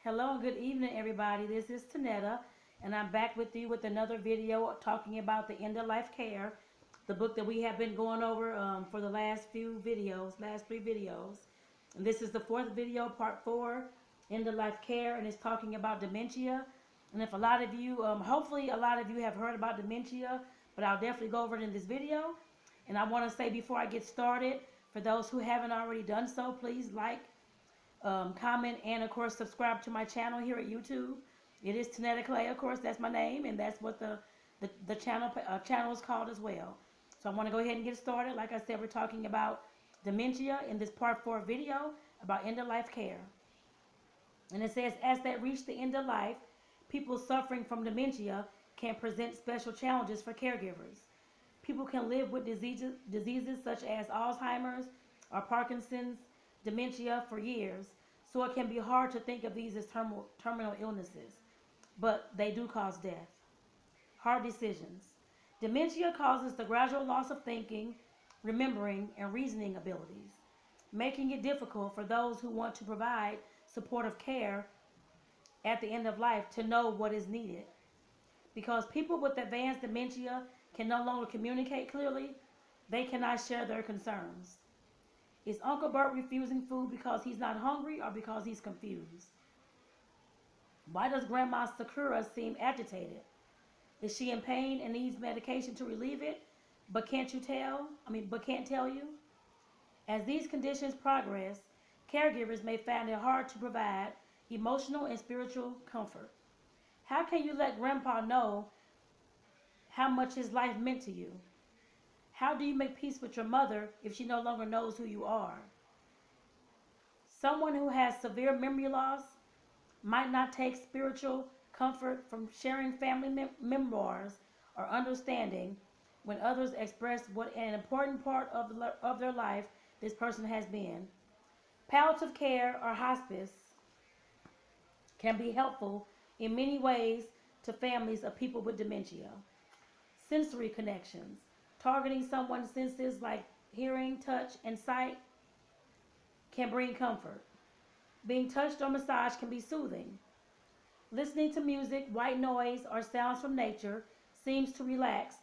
Hello and good evening, everybody. This is Tonetta, and I'm back with you with another video talking about the end of life care, the book that we have been going over for the last last three videos. And this is the fourth video, part four, end of life care, and it's talking about dementia. And if a lot of you, hopefully, a lot of you have heard about dementia, but I'll definitely go over it in this video. And I want to say before I get started, for those who haven't already done so, please like, comment, and of course subscribe to my channel here at YouTube. It is Tonetta Clay, of course, that's my name, and that's what the channel is called as well. So I want to go ahead and get started. Like I said, we're talking about dementia in this part 4 video about end of life care. And it says, as they reach the end of life, people suffering from dementia can present special challenges for caregivers. People can live with diseases such as Alzheimer's or Parkinson's, dementia for years, so it can be hard to think of these as terminal illnesses, but they do cause death. Hard decisions. Dementia causes the gradual loss of thinking, remembering, and reasoning abilities, making it difficult for those who want to provide supportive care at the end of life to know what is needed. Because people with advanced dementia can no longer communicate clearly, they cannot share their concerns. Is Uncle Bert refusing food because he's not hungry or because he's confused? Why does Grandma Sakura seem agitated? Is she in pain and needs medication to relieve it, but can't tell you? As these conditions progress, caregivers may find it hard to provide emotional and spiritual comfort. How can you let Grandpa know how much his life meant to you? How do you make peace with your mother if she no longer knows who you are? Someone who has severe memory loss might not take spiritual comfort from sharing family memoirs or understanding when others express what an important part of their life this person has been. Palliative care or hospice can be helpful in many ways to families of people with dementia. Sensory connections. Targeting someone's senses like hearing, touch, and sight can bring comfort. Being touched or massaged can be soothing. Listening to music, white noise, or sounds from nature seems to relax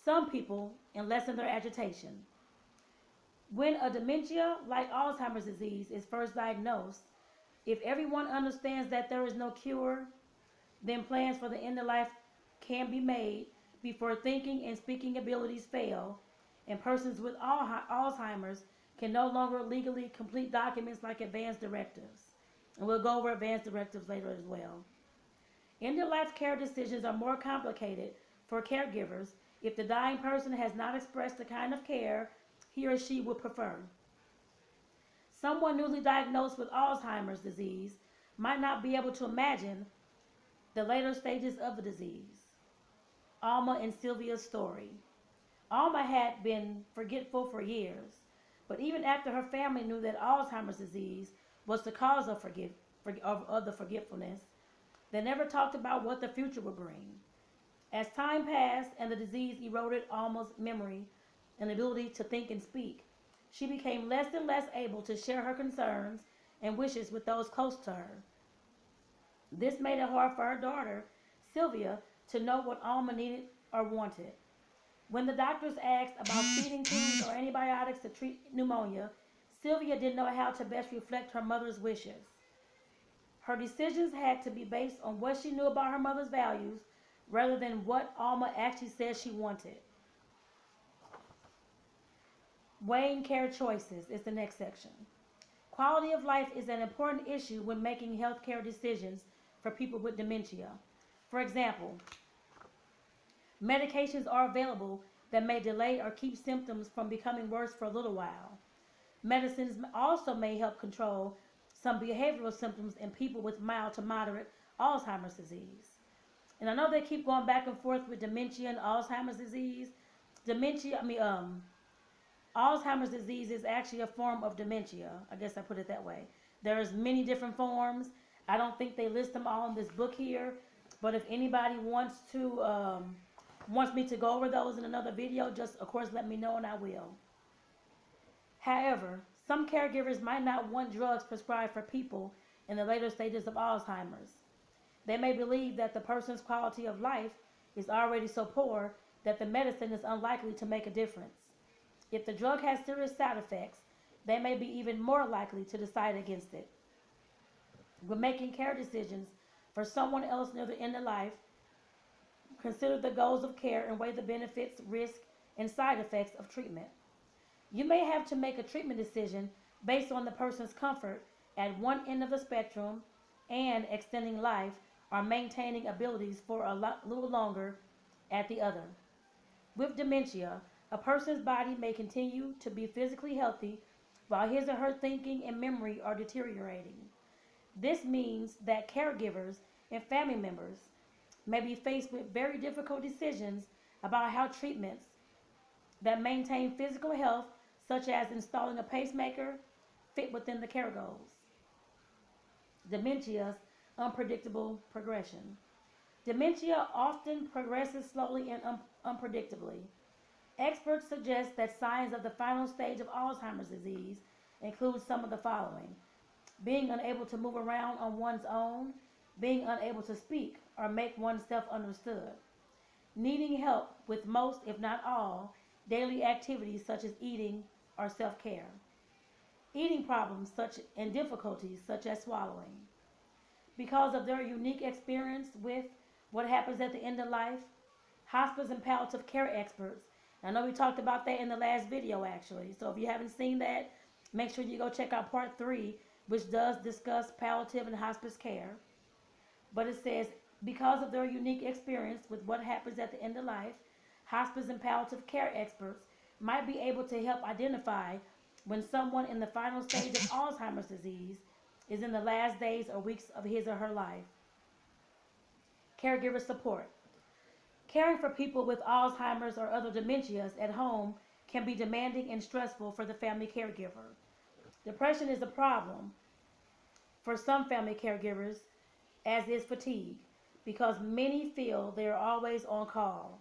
some people and lessen their agitation. When a dementia like Alzheimer's disease is first diagnosed, if everyone understands that there is no cure, then plans for the end of life can be made before thinking and speaking abilities fail, and persons with Alzheimer's can no longer legally complete documents like advance directives. And we'll go over advance directives later as well. End-of-life care decisions are more complicated for caregivers if the dying person has not expressed the kind of care he or she would prefer. Someone newly diagnosed with Alzheimer's disease might not be able to imagine the later stages of the disease. Alma and Sylvia's story. Alma had been forgetful for years, but even after her family knew that Alzheimer's disease was the cause of the forgetfulness, they never talked about what the future would bring. As time passed and the disease eroded Alma's memory and ability to think and speak, she became less and less able to share her concerns and wishes with those close to her. This made it hard for her daughter, Sylvia, to know what Alma needed or wanted. When the doctors asked about feeding tubes or antibiotics to treat pneumonia, Sylvia didn't know how to best reflect her mother's wishes. Her decisions had to be based on what she knew about her mother's values rather than what Alma actually said she wanted. Weighing care choices is the next section. Quality of life is an important issue when making healthcare decisions for people with dementia. For example, medications are available that may delay or keep symptoms from becoming worse for a little while. Medicines also may help control some behavioral symptoms in people with mild to moderate Alzheimer's disease. And I know they keep going back and forth with dementia and Alzheimer's disease. Alzheimer's disease is actually a form of dementia. I guess I put it that way. There's many different forms. I don't think they list them all in this book here. But if anybody wants me to go over those in another video, just of course let me know and I will. However, some caregivers might not want drugs prescribed for people in the later stages of Alzheimer's. They may believe that the person's quality of life is already so poor that the medicine is unlikely to make a difference. If the drug has serious side effects, they may be even more likely to decide against it. When making care decisions for someone else near the end of life, consider the goals of care and weigh the benefits, risks, and side effects of treatment. You may have to make a treatment decision based on the person's comfort at one end of the spectrum and extending life or maintaining abilities for a little longer at the other. With dementia, a person's body may continue to be physically healthy while his or her thinking and memory are deteriorating. This means that caregivers and family members may be faced with very difficult decisions about how treatments that maintain physical health, such as installing a pacemaker, fit within the care goals. Dementia's unpredictable progression. Dementia often progresses slowly and unpredictably. Experts suggest that signs of the final stage of Alzheimer's disease include some of the following: being unable to move around on one's own, being unable to speak or make oneself understood, needing help with most, if not all, daily activities such as eating or self-care, eating problems such and difficulties such as swallowing. Because of their unique experience with what happens at the end of life, hospice and palliative care experts, I know we talked about that in the last video actually, so if you haven't seen that, make sure you go check out part 3, which does discuss palliative and hospice care. But it says, because of their unique experience with what happens at the end of life, hospice and palliative care experts might be able to help identify when someone in the final stage of Alzheimer's disease is in the last days or weeks of his or her life. Caregiver support. Caring for people with Alzheimer's or other dementias at home can be demanding and stressful for the family caregiver. Depression is a problem for some family caregivers, as is fatigue, because many feel they are always on call.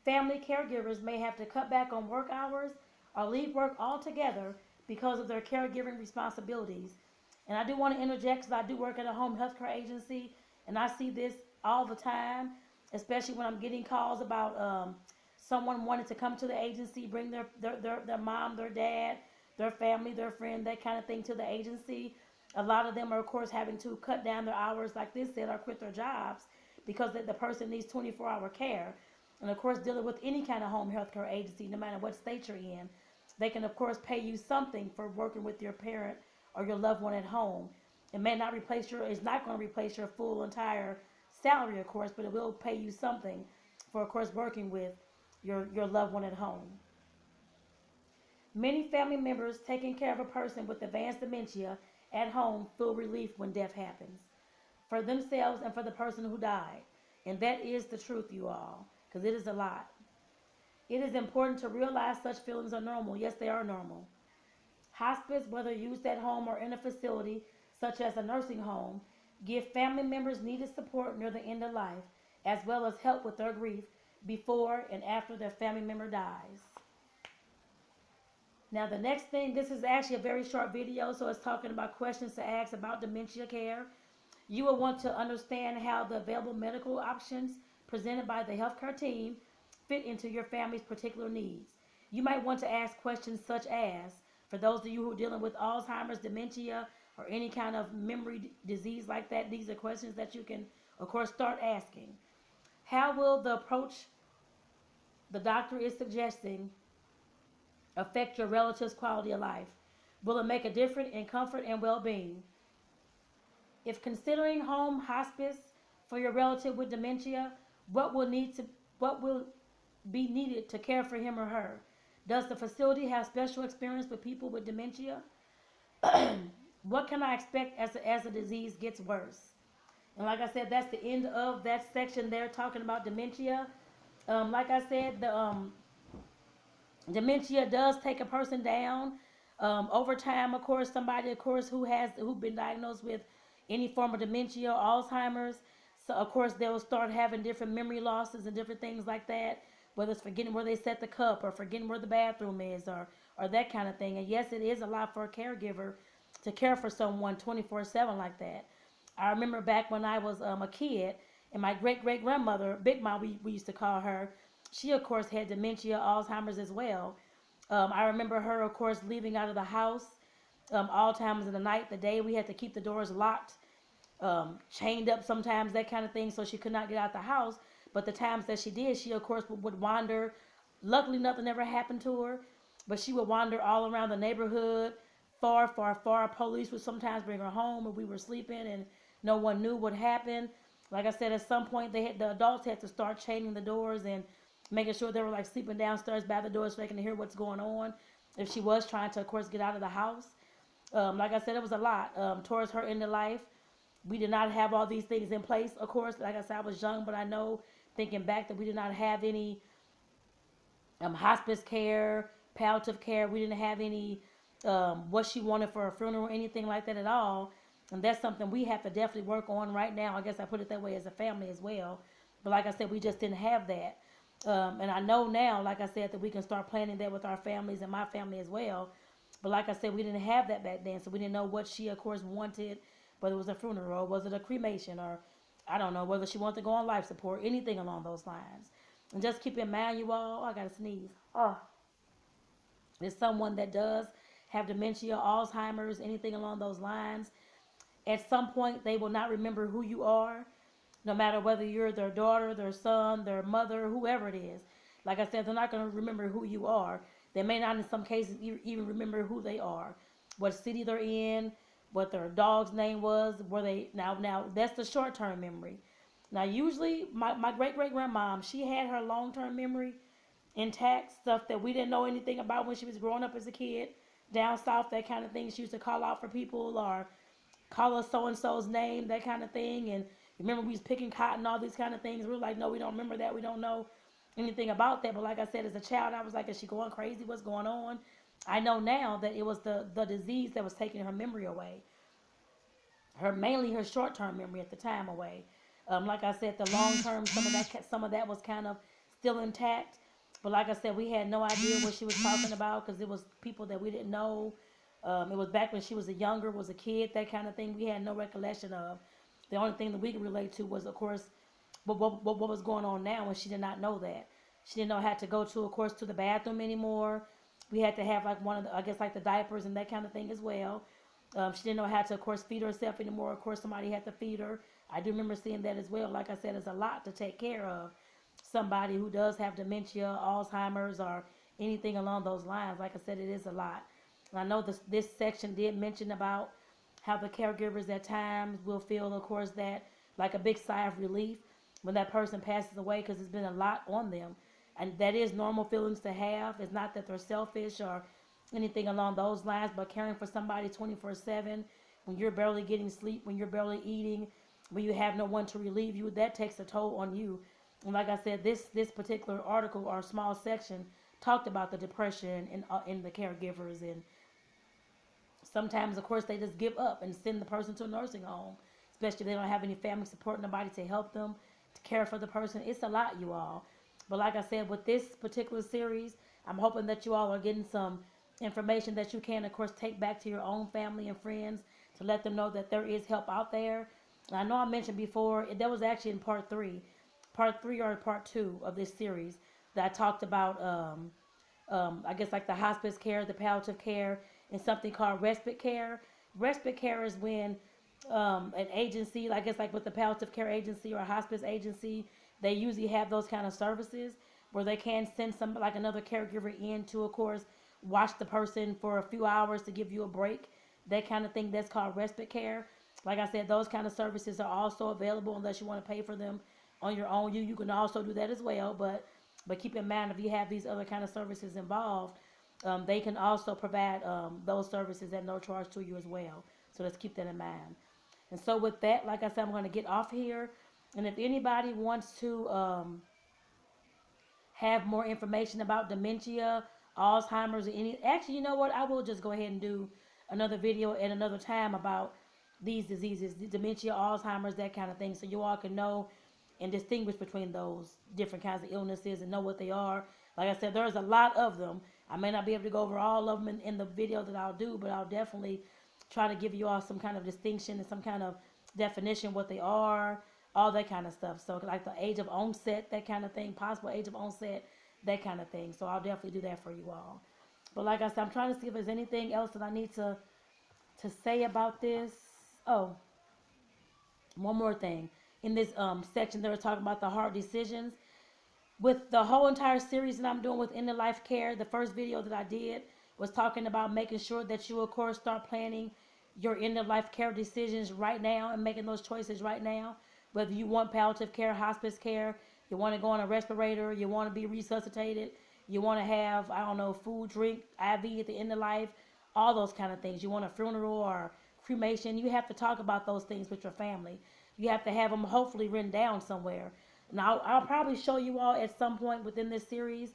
Family caregivers may have to cut back on work hours or leave work altogether because of their caregiving responsibilities. And I do want to interject because I do work at a home health care agency, and I see this all the time, especially when I'm getting calls about someone wanting to come to the agency, bring their mom, their dad, their family, their friend, that kind of thing to the agency. A lot of them are, of course, having to cut down their hours, like this said, or quit their jobs because the person needs 24-hour care. And, of course, dealing with any kind of home health care agency, no matter what state you're in, they can, of course, pay you something for working with your parent or your loved one at home. It may not replace it's not going to replace your full entire salary, of course, but it will pay you something for, of course, working with your loved one at home. Many family members taking care of a person with advanced dementia at home feel relief when death happens, for themselves and for the person who died. And that is the truth, you all, because it is a lot. It is important to realize such feelings are normal. Yes, they are normal. Hospice, whether used at home or in a facility, such as a nursing home, give family members needed support near the end of life, as well as help with their grief before and after their family member dies. Now the next thing, this is actually a very short video, so it's talking about questions to ask about dementia care. You will want to understand how the available medical options presented by the healthcare team fit into your family's particular needs. You might want to ask questions such as, for those of you who are dealing with Alzheimer's, dementia, or any kind of memory disease like that, these are questions that you can, of course, start asking. How will the approach the doctor is suggesting affect your relative's quality of life? Will it make a difference in comfort and well-being? If considering home hospice for your relative with dementia, what will be needed to care for him or her? Does the facility have special experience with people with dementia? What can I expect as the disease gets worse? And like I said, that's the end of that section there talking about dementia. Like I said, the dementia does take a person down. Over time, of course, somebody, of course, who've been diagnosed with any form of dementia or Alzheimer's, so of course they'll start having different memory losses and different things like that, whether it's forgetting where they set the cup or forgetting where the bathroom is or that kind of thing. And yes, it is a lot for a caregiver to care for someone 24/7 like that. I remember back when I was a kid, and my great great grandmother, Big Mom, we used to call her. She of course had dementia, Alzheimer's as well. I remember her, of course, leaving out of the house all times of the night. The day we had to keep the doors locked, chained up sometimes, that kind of thing, so she could not get out the house. But the times that she did, she of course would wander. Luckily, nothing ever happened to her, but she would wander all around the neighborhood, far, far, far. Police would sometimes bring her home if we were sleeping, and no one knew what happened. Like I said, at some point, the adults had to start chaining the doors and making sure they were like sleeping downstairs by the doors so they can hear what's going on. If she was trying to, of course, get out of the house. Like I said, it was a lot towards her end of life. We did not have all these things in place, of course. Like I said, I was young, but I know, thinking back, that we did not have any hospice care, palliative care. We didn't have any what she wanted for a funeral or anything like that at all. And that's something we have to definitely work on right now. I guess I put it that way, as a family as well. But like I said, we just didn't have that. And I know now, like I said, that we can start planning that with our families and my family as well. But like I said, we didn't have that back then, so we didn't know what she, of course, wanted, whether it was a funeral, was it a cremation, or I don't know, whether she wanted to go on life support, anything along those lines. And just keep in mind, you all, I gotta sneeze. Oh, there's someone that does have dementia, Alzheimer's, anything along those lines. At some point, they will not remember who you are, no matter whether you're their daughter, their son, their mother, whoever it is. Like I said, they're not going to remember who you are. They may not, in some cases, even remember who they are, what city they're in, what their dog's name was, where they now that's the short-term memory. Now, usually, my great-great-grandmom, she had her long-term memory intact, stuff that we didn't know anything about when she was growing up as a kid, down south, that kind of thing. She used to call out for people or call us so-and-so's name, that kind of thing. And remember, we was picking cotton, all these kind of things. We were like, no, we don't remember that. We don't know anything about that. But like I said, as a child, I was like, is she going crazy? What's going on? I know now that it was the disease that was taking her memory away. Mainly her short-term memory at the time away. Like I said, the long-term, some of that was kind of still intact. But like I said, we had no idea what she was talking about, because it was people that we didn't know. It was back when she was was a kid, that kind of thing. We had no recollection of. The only thing that we could relate to was, of course, what was going on now, and she did not know that. She didn't know how to go to, of course, to the bathroom anymore. We had to have like one of the, I guess, like the diapers and that kind of thing as well. She didn't know how to, of course, feed herself anymore. Of course, somebody had to feed her. I do remember seeing that as well. Like I said, it's a lot to take care of. Somebody who does have dementia, Alzheimer's, or anything along those lines. Like I said, it is a lot. And I know this section did mention about how the caregivers at times will feel, of course, that like a big sigh of relief when that person passes away, because it's been a lot on them. And that is normal feelings to have. It's not that they're selfish or anything along those lines, but caring for somebody 24/7, when you're barely getting sleep, when you're barely eating, when you have no one to relieve you, that takes a toll on you. And like I said, this particular article or small section talked about the depression in the caregivers, and sometimes, of course, they just give up and send the person to a nursing home, especially if they don't have any family support, nobody to help them, to care for the person. It's a lot, you all. But like I said, with this particular series, I'm hoping that you all are getting some information that you can, of course, take back to your own family and friends to let them know that there is help out there. And I know I mentioned before, that was actually in part three or part two of this series, that I talked about, I guess, like the hospice care, the palliative care, and something called respite care. Respite care is when an agency, I guess, like with the palliative care agency or a hospice agency, they usually have those kind of services where they can send some, like another caregiver in to, of course, watch the person for a few hours to give you a break, that kind of thing. That's called respite care. Like I said, those kind of services are also available unless you want to pay for them on your own. You can also do that as well, but keep in mind, if you have these other kind of services involved, they can also provide those services at no charge to you as well. So let's keep that in mind. And so with that, like I said, I'm going to get off here. And if anybody wants to have more information about dementia, Alzheimer's, or actually, you know what? I will just go ahead and do another video at another time about these diseases, dementia, Alzheimer's, that kind of thing, so you all can know and distinguish between those different kinds of illnesses and know what they are. Like I said, there's a lot of them. I may not be able to go over all of them in the video that I'll do, but I'll definitely try to give you all some kind of distinction and some kind of definition what they are, all that kind of stuff. So like the age of onset, that kind of thing, possible age of onset, that kind of thing. So I'll definitely do that for you all. But like I said, I'm trying to see if there's anything else that I need to say about this. Oh, one more thing. In this section, they were talking about the hard decisions. With the whole entire series that I'm doing with End of Life Care, the first video that I did was talking about making sure that you, of course, start planning your end of life care decisions right now and making those choices right now. Whether you want palliative care, hospice care, you want to go on a respirator, you want to be resuscitated, you want to have, I don't know, food, drink, IV at the end of life, all those kind of things. You want a funeral or cremation, you have to talk about those things with your family. You have to have them hopefully written down somewhere. Now, I'll probably show you all at some point within this series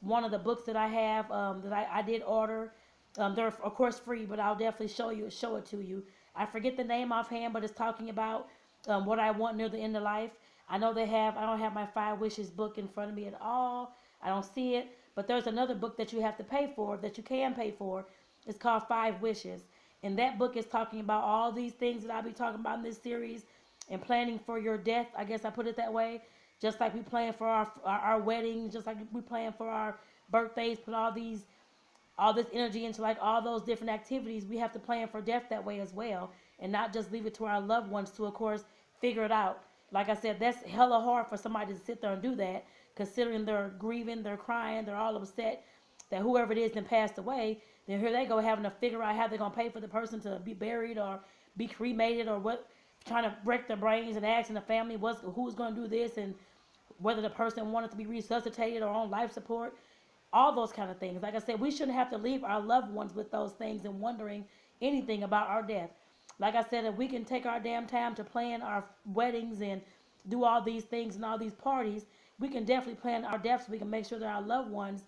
one of the books that I have that I did order. They're of course free, but I'll definitely show it to you. I forget the name offhand, but it's talking about what I want near the end of life. I know they have. I don't have my 5 Wishes book in front of me at all. I don't see it, but there's another book that you have to pay for that you can pay for. It's called 5 Wishes, and that book is talking about all these things that I'll be talking about in this series and planning for your death. I guess I put it that way. Just like we plan for our wedding, just like we plan for our birthdays, put all this energy into like all those different activities. We have to plan for death that way as well, and not just leave it to our loved ones to, of course, figure it out. Like I said, that's hella hard for somebody to sit there and do that, considering they're grieving, they're crying, they're all upset that whoever it is then passed away. Then here they go having to figure out how they're gonna pay for the person to be buried or be cremated or what, trying to break their brains and asking the family who's gonna do this and whether the person wanted to be resuscitated or on life support, all those kind of things. Like I said, we shouldn't have to leave our loved ones with those things and wondering anything about our death. Like I said, if we can take our damn time to plan our weddings and do all these things and all these parties, we can definitely plan our deaths. We can make sure that our loved ones,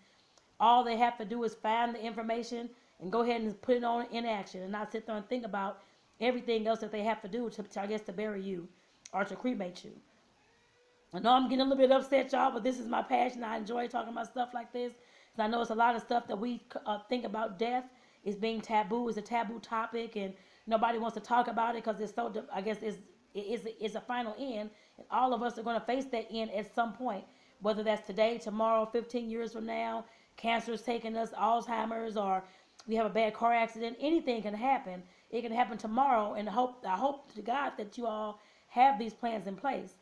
all they have to do is find the information and go ahead and put it on in action and not sit there and think about everything else that they have to do I guess, to bury you or to cremate you. I know I'm getting a little bit upset, y'all, but this is my passion. I enjoy talking about stuff like this. Because I know it's a lot of stuff that we think about death is being taboo, is a taboo topic, and nobody wants to talk about it because it's so, I guess, it's a final end. And all of us are going to face that end at some point, whether that's today, tomorrow, 15 years from now, cancer is taking us, Alzheimer's, or we have a bad car accident. Anything can happen. It can happen tomorrow, and I hope to God that you all have these plans in place.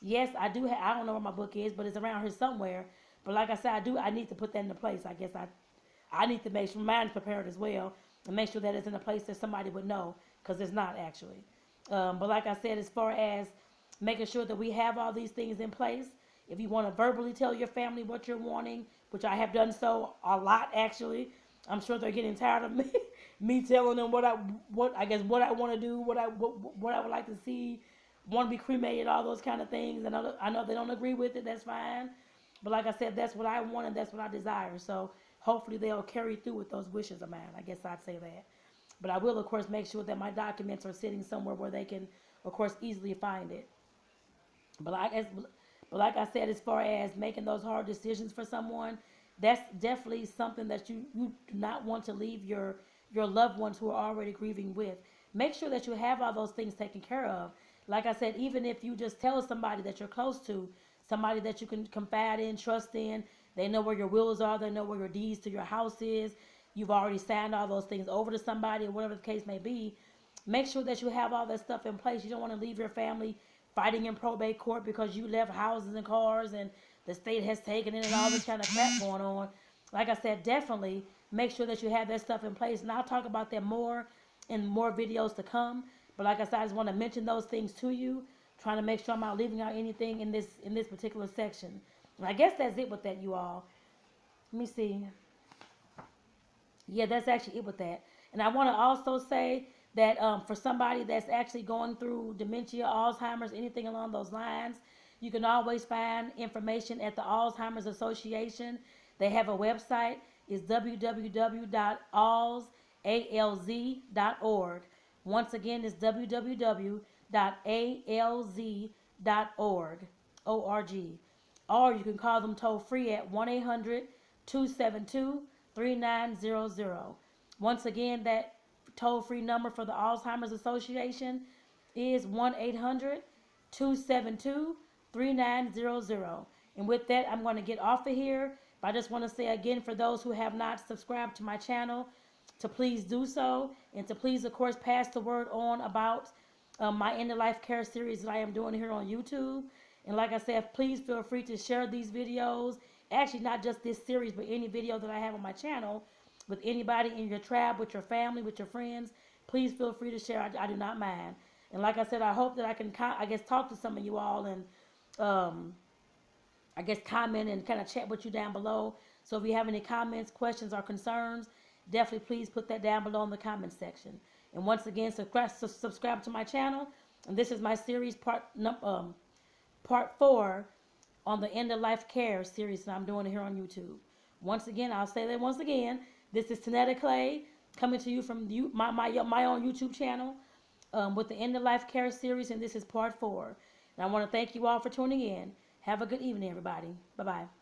Yes, I do. I don't know where my book is, but it's around here somewhere. But like I said, I need to put that into place. I guess I need to make sure mine's prepared as well and make sure that it's in a place that somebody would know, because it's not actually. But like I said, as far as making sure that we have all these things in place, if you want to verbally tell your family what you're wanting, which I have done so a lot actually, I'm sure they're getting tired of me telling them what I want to do, what I would like to see, want to be cremated, all those kind of things. And I know they don't agree with it. That's fine. But like I said, that's what I want and that's what I desire. So hopefully they'll carry through with those wishes of mine. I guess I'd say that. But I will, of course, make sure that my documents are sitting somewhere where they can, of course, easily find it. But like I said, as far as making those hard decisions for someone, that's definitely something that you do not want to leave your loved ones who are already grieving with. Make sure that you have all those things taken care of. Like I said, even if you just tell somebody that you're close to, somebody that you can confide in, trust in, they know where your wills are, they know where your deeds to your house is, you've already signed all those things over to somebody or whatever the case may be, make sure that you have all that stuff in place. You don't want to leave your family fighting in probate court because you left houses and cars and the state has taken it and all this kind of crap going on. Like I said, definitely make sure that you have that stuff in place. And I'll talk about that more in more videos to come. But like I said, I just want to mention those things to you, trying to make sure I'm not leaving out anything in this particular section. And I guess that's it with that, you all. Let me see. Yeah, that's actually it with that. And I want to also say that for somebody that's actually going through dementia, Alzheimer's, anything along those lines, you can always find information at the Alzheimer's Association. They have a website. It's www.alz.org. Once again, it's www.alz.org. O-R-G. Or you can call them toll free at 1-800-272-3900. Once again, that toll-free number for the Alzheimer's Association is 1-800-272-3900. And with that, I'm going to get off of here. But I just want to say again, for those who have not subscribed to my channel, to please do so, and to please, of course, pass the word on about my end-of-life care series that I am doing here on YouTube. And like I said, please feel free to share these videos. Actually, not just this series, but any video that I have on my channel with anybody in your tribe, with your family, with your friends. Please feel free to share. I do not mind. And like I said, I hope that I can, talk to some of you all and, comment and kind of chat with you down below. So if you have any comments, questions, or concerns, definitely please put that down below in the comment section. And once again, subscribe to my channel. And this is my series part 4 on the end of life care series that I'm doing here on YouTube. Once again, I'll say that once again. This is Tonetta Clay coming to you from my own YouTube channel with the end of life care series, and this is part 4. And I want to thank you all for tuning in. Have a good evening, everybody. Bye-bye.